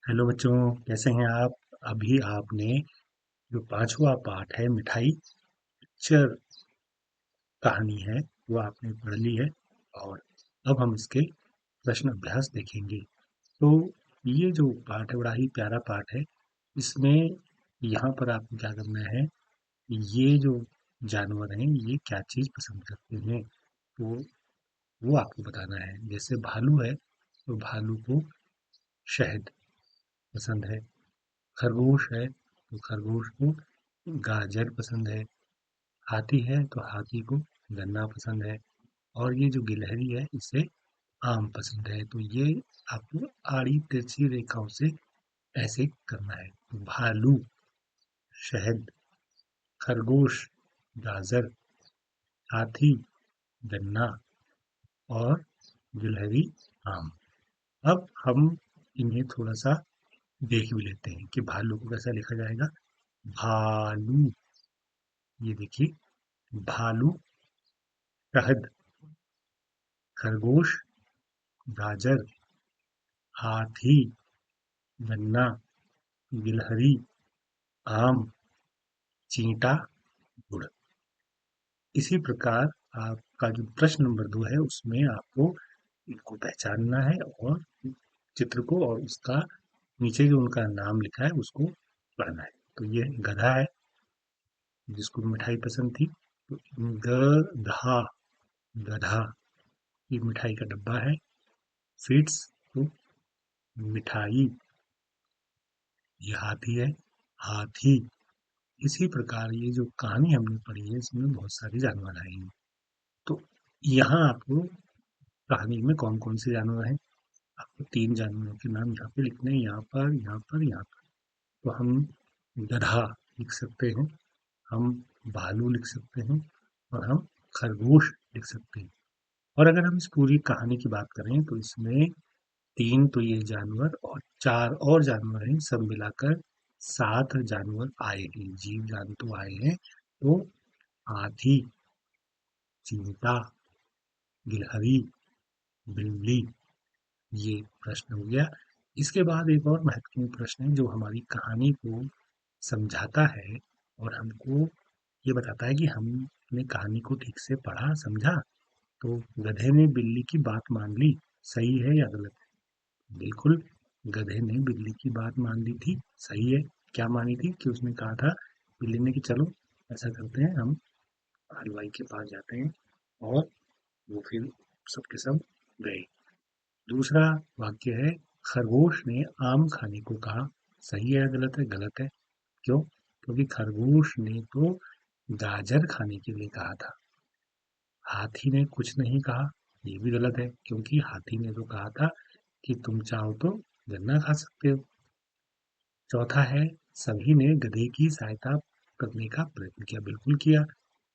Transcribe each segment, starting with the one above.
Hello बच्चों, कैसे हैं आप? अभी आपने जो पांचवा पाठ है मिठाई पिक्चर कहानी है वो आपने पढ़ ली है। और अब हम इसके प्रश्न अभ्यास देखेंगे। तो ये जो पाठ है बड़ा ही प्यारा पाठ है। इसमें यहाँ पर आपको क्या करना है, ये जो जानवर हैं ये क्या चीज़ पसंद करते हैं, तो वो आपको बताना है। जैसे भालू है तो भालू को शहद पसंद है। खरगोश है तो खरगोश को गाजर पसंद है। हाथी है तो हाथी को गन्ना पसंद है। और ये जो गिलहरी है इसे आम पसंद है। तो ये आपको आड़ी तिरछी रेखाओं से ऐसे करना है। तो भालू शहद, खरगोश गाजर, हाथी गन्ना और गिलहरी आम। अब हम इन्हें थोड़ा सा देख भी लेते हैं कि भालू को कैसा लिखा जाएगा। भालू, ये देखिए, भालू शहद, खरगोश गाजर, हाथी गन्ना, गिलहरी आम, चींटा गुड़। इसी प्रकार आपका जो प्रश्न नंबर 2 है उसमें आपको इनको पहचानना है और चित्र को और उसका नीचे जो उनका नाम लिखा है उसको पढ़ना है। तो ये गधा है जिसको मिठाई पसंद थी, तो गधा, गधा ये मिठाई का डब्बा है। स्वीट्स तो मिठाई, ये हाथी है, हाथी। इसी प्रकार ये जो कहानी हमने पढ़ी है इसमें बहुत सारे जानवर आए हैं। तो यहाँ आपको कहानी में कौन कौन से जानवर हैं, आपको 3 जानवरों के नाम यहाँ पे लिखने हैं, यहाँ पर, यहाँ पर, यहाँ पर। तो हम गधा लिख सकते हैं, हम भालू लिख सकते हैं और हम खरगोश लिख सकते हैं। और अगर हम इस पूरी कहानी की बात करें तो इसमें 3 तो ये जानवर और 4 और जानवर हैं, सब मिलाकर 7 जानवर आए हैं, जीव जंतु आए हैं। तो हाथी, चींटा, गिलहरी, बिल्ली, ये प्रश्न हो गया। इसके बाद एक और महत्वपूर्ण प्रश्न है जो हमारी कहानी को समझाता है और हमको ये बताता है कि हमने कहानी को ठीक से पढ़ा समझा। तो गधे ने बिल्ली की बात मान ली, सही है या गलत? बिल्कुल, गधे ने बिल्ली की बात मान ली थी, सही है। क्या मानी थी कि उसने कहा था बिल्ली ने कि चलो ऐसा करते हैं, हम हलवाई के पास जाते हैं। और वो फिर सबके सब गए। दूसरा वाक्य है, खरगोश ने आम खाने को कहा, सही है या गलत है? गलत है। क्यों? क्योंकि खरगोश ने तो गाजर खाने के लिए कहा था। हाथी ने कुछ नहीं कहा, ये भी गलत है क्योंकि हाथी ने तो कहा था कि तुम चाहो तो गन्ना खा सकते हो। चौथा है, सभी ने गधे की सहायता करने का प्रयत्न किया, बिल्कुल किया।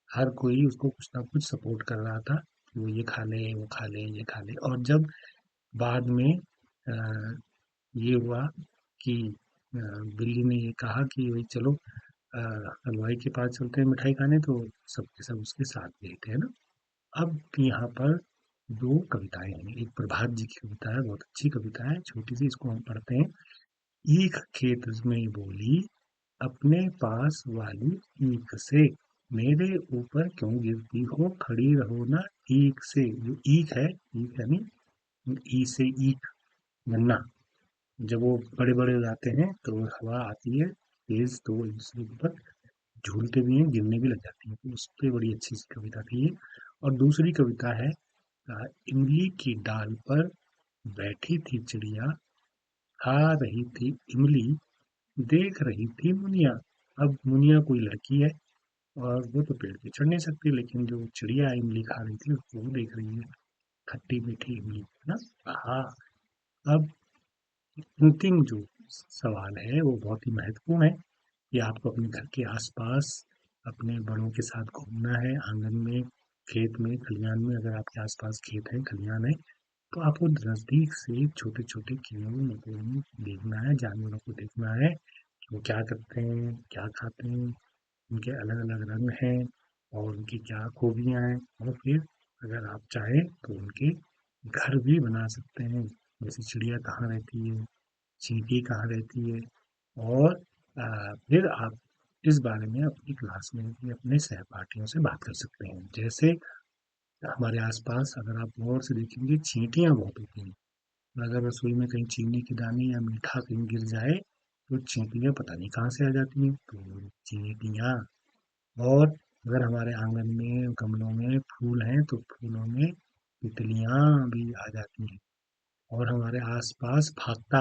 हर कोई उसको कुछ ना कुछ सपोर्ट कर रहा था कि वो ये खा ले, वो खा ले, ये खा ले। और जब बाद में ये हुआ कि बिल्ली ने ये कहा कि भाई चलो हलवाई के पास चलते हैं मिठाई खाने, तो सबके सब उसके साथ गए थे, है ना। अब यहाँ पर 2 कविताएं हैं। एक प्रभात जी की कविता है, बहुत अच्छी कविता है, छोटी सी, इसको हम पढ़ते हैं। ईख खेत में बोली, अपने पास वाली ईख से, मेरे ऊपर क्यों गिरती हो, खड़ी रहो ना ईख से। जो ईख है, ईख यानी ई से ईख, गन्ना। जब वो बड़े बड़े हो जाते हैं तो हवा आती है तेज, तो वो एक दूसरे के ऊपर झूलते भी हैं, गिरने भी लग जाती हैं। तो उस पे बड़ी अच्छी सी कविता थी ये। और दूसरी कविता है, इमली की डाल पर बैठी थी चिड़िया, खा रही थी इमली, देख रही थी मुनिया। अब मुनिया कोई लड़की है और वो तो पेड़ पे चढ़ नहीं सकती, लेकिन जो चिड़िया इमली खा रही थी उसको वो देख रही है, खट्टी मीठी इमली, है ना। हाँ। अब अंतिम जो सवाल है वो बहुत ही महत्वपूर्ण है कि आपको अपने घर के आसपास अपने बड़ों के साथ घूमना है, आंगन में, खेत में, खलिहान में। अगर आपके आसपास खेत है, खलिहान है, तो आपको नजदीक से छोटे छोटे कीड़ों मकोड़ों को देखना है, जानवरों को देखना है, वो क्या करते हैं, क्या खाते हैं, उनके अलग अलग रंग हैं और उनकी क्या खूबियाँ हैं। और फिर अगर आप चाहें तो उनके घर भी बना सकते हैं, जैसे चिड़िया कहाँ रहती है, चींटी कहाँ रहती है, और फिर आप इस बारे में अपनी क्लास में भी अपने सहपाठियों से बात कर सकते हैं। जैसे हमारे आसपास अगर आप गौर से देखेंगे चींटियाँ बहुत होती हैं, और अगर रसोई में कहीं चीनी के दाने या मीठा कहीं गिर जाए तो चींटियाँ पता नहीं कहाँ से आ जाती हैं। तो चींटियाँ, और अगर हमारे आंगन में गमलों में फूल हैं तो फूलों में तितलियाँ भी आ जाती हैं। और हमारे आसपास भागता,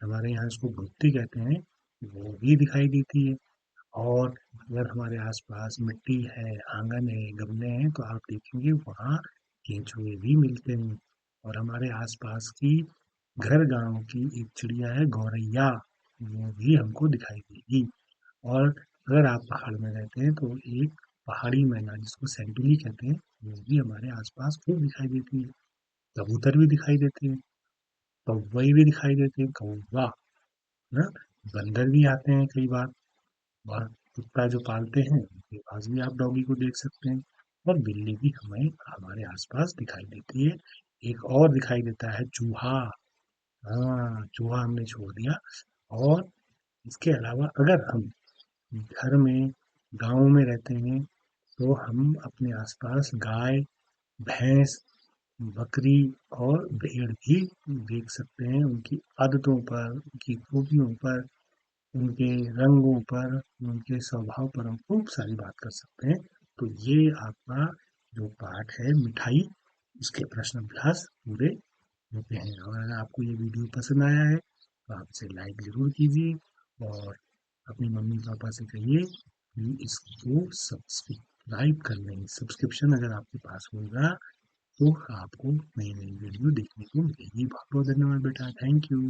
हमारे यहाँ इसको भुट्टी कहते हैं, वो भी दिखाई देती है। और अगर हमारे आसपास मिट्टी है, आंगन है, गमले हैं, तो आप देखेंगे वहाँ केंचुए भी मिलते हैं। और हमारे आसपास की घर गांव की एक चिड़िया है गौरैया, वो भी हमको दिखाई देगी। और अगर आप पहाड़ में रहते हैं तो एक पहाड़ी मैना जिसको सेंटिली कहते हैं, वो भी हमारे आसपास खूब दिखाई देती है। कबूतर भी दिखाई देते हैं, कौवे भी दिखाई देते हैं, कौवा ना, बंदर भी आते हैं कई बार। और कुत्ता जो पालते हैं उनके पास भी आप डॉगी को देख सकते हैं। और बिल्ली भी हमें हमारे आसपास दिखाई देती है। एक और दिखाई देता है चूहा। हाँ, चूहा हमने छोड़ दिया। और इसके अलावा अगर हम घर में गाँव में रहते हैं तो हम अपने आसपास गाय, भैंस, बकरी और भेड़ भी देख सकते हैं। उनकी आदतों पर, उनकी खूबियों पर, उनके रंगों पर, उनके स्वभाव पर हम खूब सारी बात कर सकते हैं। तो ये आपका जो पाठ है मिठाई, उसके प्रश्न अभ्यास पूरे होते हैं। और अगर आपको ये वीडियो पसंद आया है तो आप इसे लाइक ज़रूर कीजिए, और अपनी मम्मी पापा से कहिए कि इसको सब्सक्राइब कर लें। सब्सक्रिप्शन अगर आपके पास होगा तो आपको नई नई वीडियो देखने को मिलेगी। बहुत बहुत धन्यवाद बेटा, थैंक यू।